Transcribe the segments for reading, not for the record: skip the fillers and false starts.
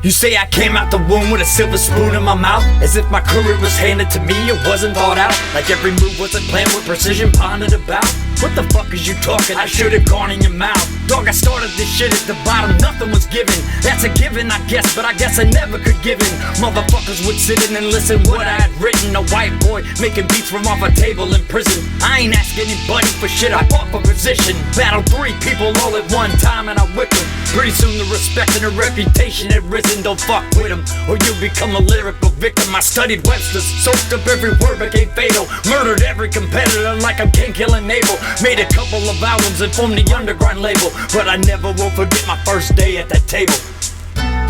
You say I came out the womb with a silver spoon in my mouth, as if my career was handed to me, it wasn't thought out. Like every move wasn't planned with precision, pondered about. What the fuck is you talking? I should've gone in your mouth. Dog, I started this shit at the bottom, nothing was given. That's a given, I guess, but I guess I never could give in. Motherfuckers would sit in and listen what I had written. A white boy making beats from off a table in prison. I ain't asking anybody for shit, I fought for position. Battled 3 people all at one time and I whipped them. Pretty soon the respect and the reputation had risen. Don't fuck with them or you'll become a lyrical victim. I studied Webster's, soaked up every word, became fatal. Murdered every competitor like I'm King killing Abel. Made a couple of albums and formed the underground label, but I never will forget my first day at that table.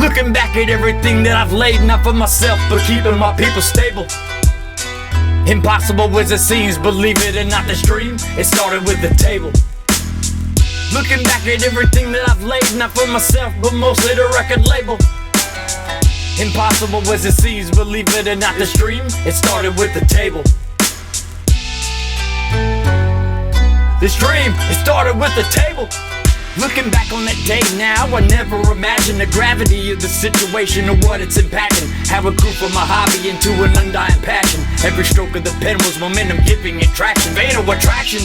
Looking back at everything that I've laid, not for myself, but keeping my people stable. Impossible as it seems, believe it or not, this dream, it started with the table. Looking back at everything that I've laid, not for myself, but mostly the record label. Impossible as it seems, believe it or not, this dream, it started with the table. This dream, it started with the table. Looking back on that day now, I never imagined the gravity of the situation or what it's impacting. How it grew from a hobby into an undying passion. Every stroke of the pen was momentum, giving it traction. Fatal attraction.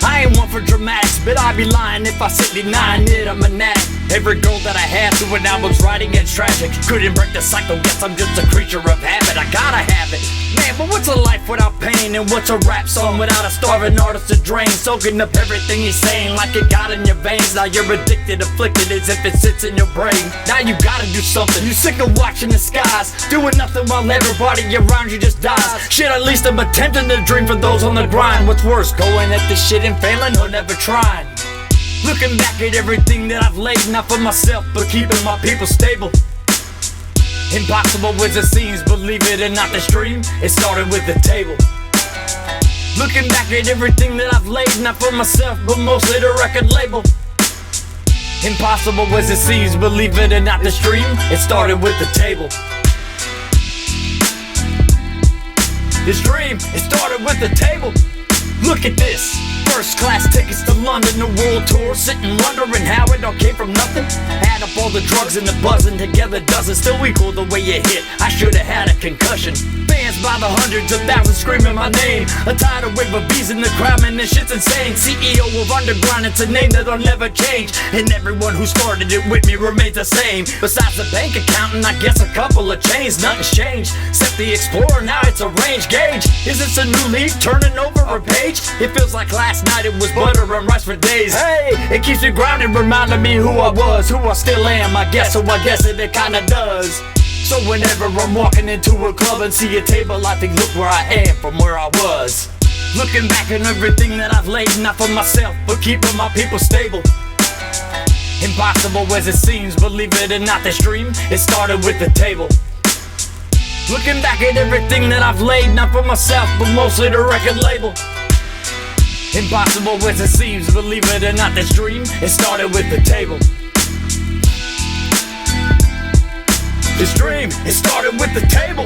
I ain't one for dramatics, but I'd be lying if I said denying it, I'm an addict. Every girl that I had through an album's writing, it's tragic. Couldn't break the cycle, guess I'm just a creature of habit. I gotta have it. Man, but what's a life without pain? And what's a rap song without a starving artist to drain? Soaking up everything you're saying like it got in your veins. Now you're addicted, afflicted as if it sits in your brain. Now you gotta do something, you sick of watching the skies, doing nothing while everybody around you just dies. Shit, at least I'm attempting to dream for those on the grind. What's worse, going at this shit and failing or never trying? Looking back at everything that I've laid, not for myself, but keeping my people stable. Impossible as it seems, believe it or not, this dream, it started with the table. Looking back at everything that I've laid, not for myself, but mostly the record label. Impossible as it seems, believe it or not, this dream, it started with the table. This dream, it started with the table. Look at this. First class tickets to London, the world tour. Sitting wondering how it all came from nothing. Add up all the drugs and the buzzing, together doesn't still equal the way it hit. I should've had a concussion. Fans by the hundreds of thousands screaming my name. A tidal wave of bees in the crowd, man, this shit's insane. CEO of Underground, it's a name that'll never change. And everyone who started it with me remains the same. Besides the bank account and I guess a couple of chains, nothing's changed except the Explorer, now it's a range gauge. Is this a new leaf turning over a page? It feels like last night it was butter and rice for days. Hey, it keeps me grounded, reminding me who I was, who I still am, I guess, so I guess it kinda does. So whenever I'm walking into a club and see a table, I think, look where I am from where I was. Looking back at everything that I've laid, not for myself, but keeping my people stable. Impossible as it seems, believe it or not, this dream, it started with the table. Looking back at everything that I've laid, not for myself, but mostly the record label. Impossible as it seems, believe it or not, this dream, it started with the table. This dream, it started with the table.